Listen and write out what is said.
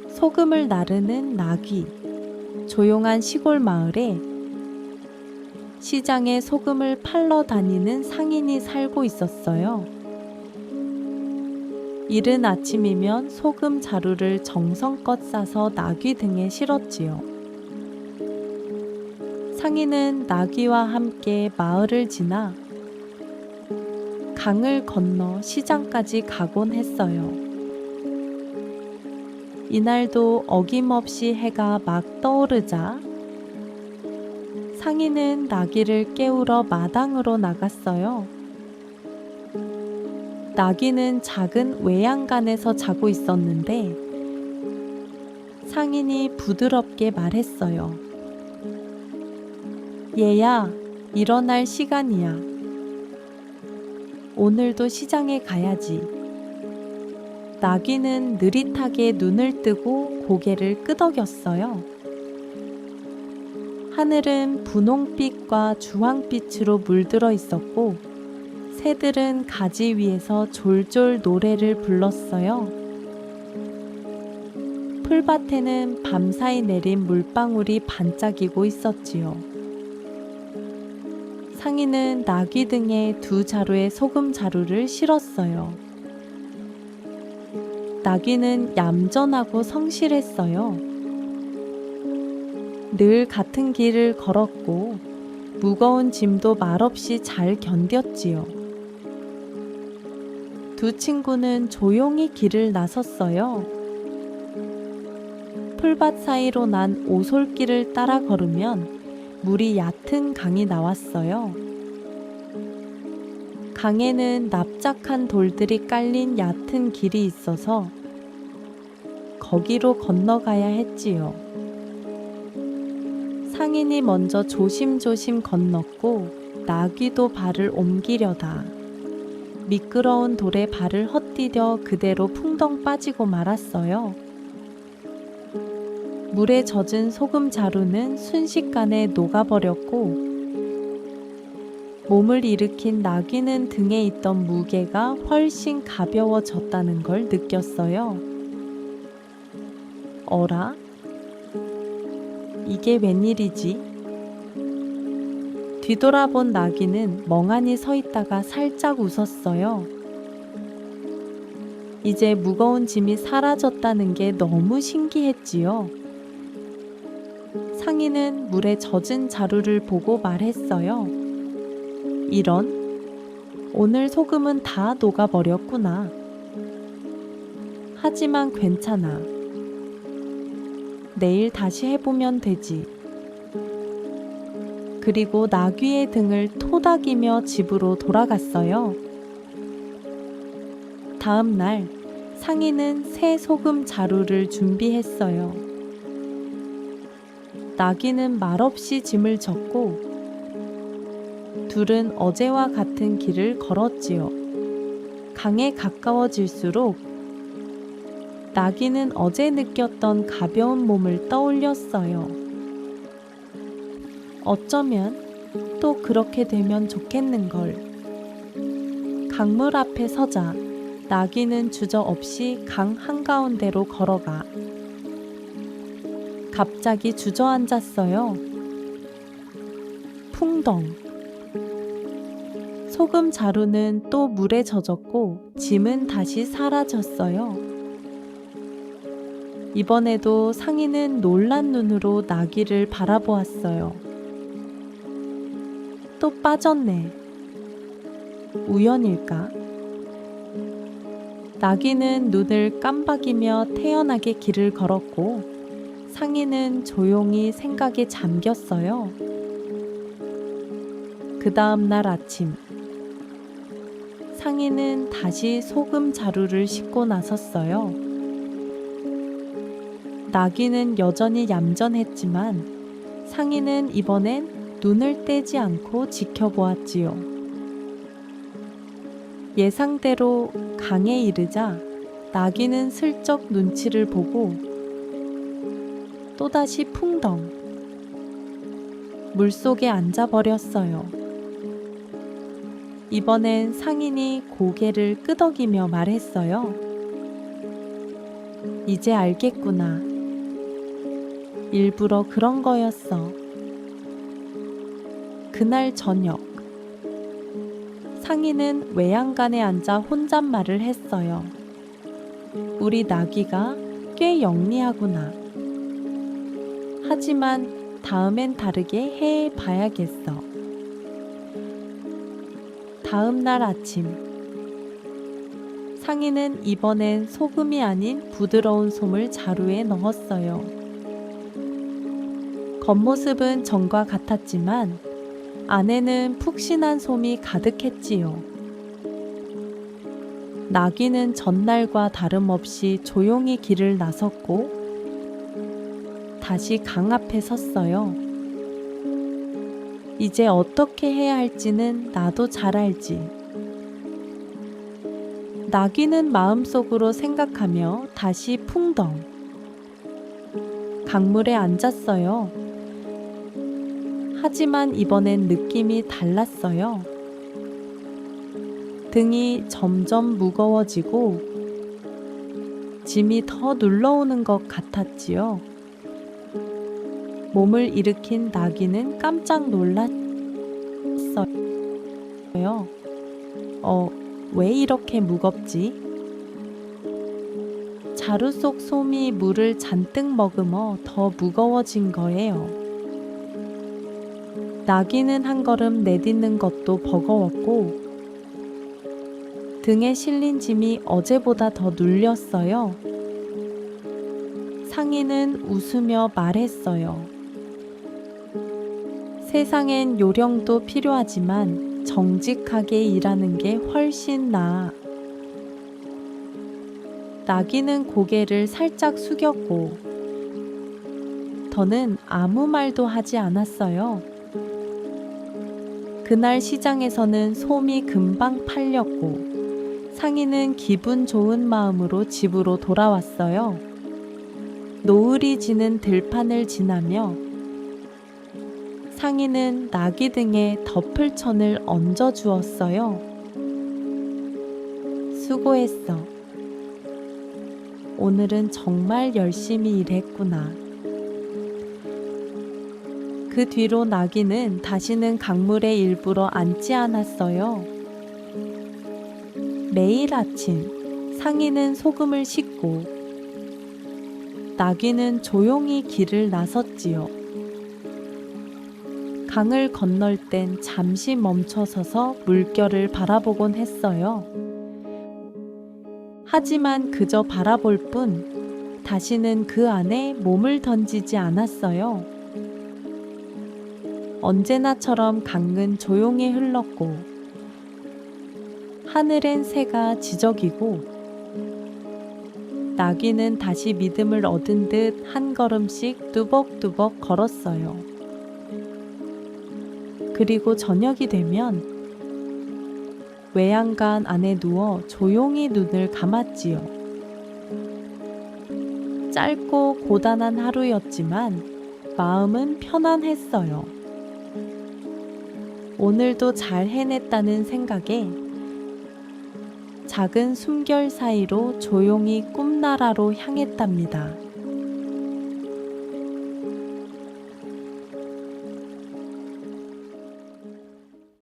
소금을 나르는 나귀. 조용한 시골 마을에 시장에 소금을 팔러 다니는 상인이 살고 있었어요. 이른 아침이면 소금 자루를 정성껏 싸서 나귀 등에 실었지요. 상인은 나귀와 함께 마을을 지나 강을 건너 시장까지 가곤 했어요. 이날도 어김없이 해가 막 떠오르자 상인은 나귀를 깨우러 마당으로 나갔어요. 나귀는 작은 외양간에서 자고 있었는데 상인이 부드럽게 말했어요. 얘야, 일어날 시간이야. 오늘도 시장에 가야지. 나귀는 느릿하게 눈을 뜨고 고개를 끄덕였어요. 하늘은 분홍빛과 주황빛으로 물들어 있었고 새들은 가지 위에서 졸졸 노래를 불렀어요. 풀밭에는 밤사이 내린 물방울이 반짝이고 있었지요. 상인은 나귀 등에 2자루의 소금 자루를 실었어요. 나귀는 얌전하고 성실했어요. 늘 같은 길을 걸었고 무거운 짐도 말없이 잘 견뎠지요. 2 친구는 조용히 길을 나섰어요. 풀밭 사이로 난 오솔길을 따라 걸으면 물이 얕은 강이 나왔어요. 강에는 납작한 돌들이 깔린 얕은 길이 있어서 거기로 건너가야 했지요. 상인이 먼저 조심조심 건넜고 나귀도 발을 옮기려다 미끄러운 돌에 발을 헛디뎌 그대로 풍덩 빠지고 말았어요. 물에 젖은 소금 자루는 순식간에 녹아버렸고 몸을 일으킨 나귀는 등에 있던 무게가 훨씬 가벼워졌다는 걸 느꼈어요. 어라? 이게 웬일이지? 뒤돌아본 나귀는 멍하니 서 있다가 살짝 웃었어요. 이제 무거운 짐이 사라졌다는 게 너무 신기했지요. 상인은 물에 젖은 자루를 보고 말했어요. 이런, 오늘 소금은 다 녹아버렸구나. 하지만 괜찮아. 내일 다시 해보면 되지. 그리고 나귀의 등을 토닥이며 집으로 돌아갔어요. 다음 날 상인은 새 소금 자루를 준비했어요. 나귀는 말없이 짐을 졌고 둘은 어제와 같은 길을 걸었지요. 강에 가까워질수록 나귀는 어제 느꼈던 가벼운 몸을 떠올렸어요. 어쩌면 또 그렇게 되면 좋겠는걸. 강물 앞에 서자 나귀는 주저없이 강 한가운데로 걸어가 갑자기 주저앉았어요. 풍덩. 소금 자루는 또 물에 젖었고 짐은 다시 사라졌어요. 이번에도 상인은 놀란 눈으로 나귀를 바라보았어요. 또 빠졌네. 우연일까? 나귀는 눈을 깜박이며 태연하게 길을 걸었고 상인은 조용히 생각에 잠겼어요. 그 다음 날 아침 상인은 다시 소금 자루를 싣고 나섰어요. 나귀는 여전히 얌전했지만 상인은 이번엔 눈을 떼지 않고 지켜보았지요. 예상대로 강에 이르자 나귀는 슬쩍 눈치를 보고 또다시 풍덩 물속에 앉아버렸어요. 이번엔 상인이 고개를 끄덕이며 말했어요. 이제 알겠구나. 일부러 그런 거였어. 그날 저녁, 상인은 외양간에 앉아 혼잣말을 했어요. 우리 나귀가 꽤 영리하구나. 하지만 다음엔 다르게 해 봐야겠어. 다음 날 아침, 상인은 이번엔 소금이 아닌 부드러운 솜을 자루에 넣었어요. 겉모습은 전과 같았지만 안에는 푹신한 솜이 가득했지요. 나귀는 전날과 다름없이 조용히 길을 나섰고 다시 강 앞에 섰어요. 이제 어떻게 해야 할지는 나도 잘 알지. 나귀는 마음속으로 생각하며 다시 풍덩 강물에 앉았어요. 하지만 이번엔 느낌이 달랐어요. 등이 점점 무거워지고 짐이 더 눌러오는 것 같았지요. 몸을 일으킨 나귀는 깜짝 놀랐어요. 왜 이렇게 무겁지? 자루 속 솜이 물을 잔뜩 머금어 더 무거워진 거예요. 나귀는 한 걸음 내딛는 것도 버거웠고 등에 실린 짐이 어제보다 더 눌렸어요. 상인은 웃으며 말했어요. 세상엔 요령도 필요하지만 정직하게 일하는 게 훨씬 나아. 나귀는 고개를 살짝 숙였고 더는 아무 말도 하지 않았어요. 그날 시장에서는 솜이 금방 팔렸고 상인은 기분 좋은 마음으로 집으로 돌아왔어요. 노을이 지는 들판을 지나며 상인은 나귀 등에 덮을천을 얹어 주었어요. 수고했어. 오늘은 정말 열심히 일했구나. 그 뒤로 나귀는 다시는 강물에 일부러 앉지 않았어요. 매일 아침 상인은 소금을 씻고 나귀는 조용히 길을 나섰지요. 강을 건널 땐 잠시 멈춰서서 물결을 바라보곤 했어요. 하지만 그저 바라볼 뿐 다시는 그 안에 몸을 던지지 않았어요. 언제나처럼 강은 조용히 흘렀고 하늘엔 새가 지저귀고 나귀는 다시 믿음을 얻은 듯 한 걸음씩 뚜벅뚜벅 걸었어요. 그리고 저녁이 되면 외양간 안에 누워 조용히 눈을 감았지요. 짧고 고단한 하루였지만 마음은 편안했어요. 오늘도 잘 해냈다는 생각에 작은 숨결 사이로 조용히 꿈나라로 향했답니다.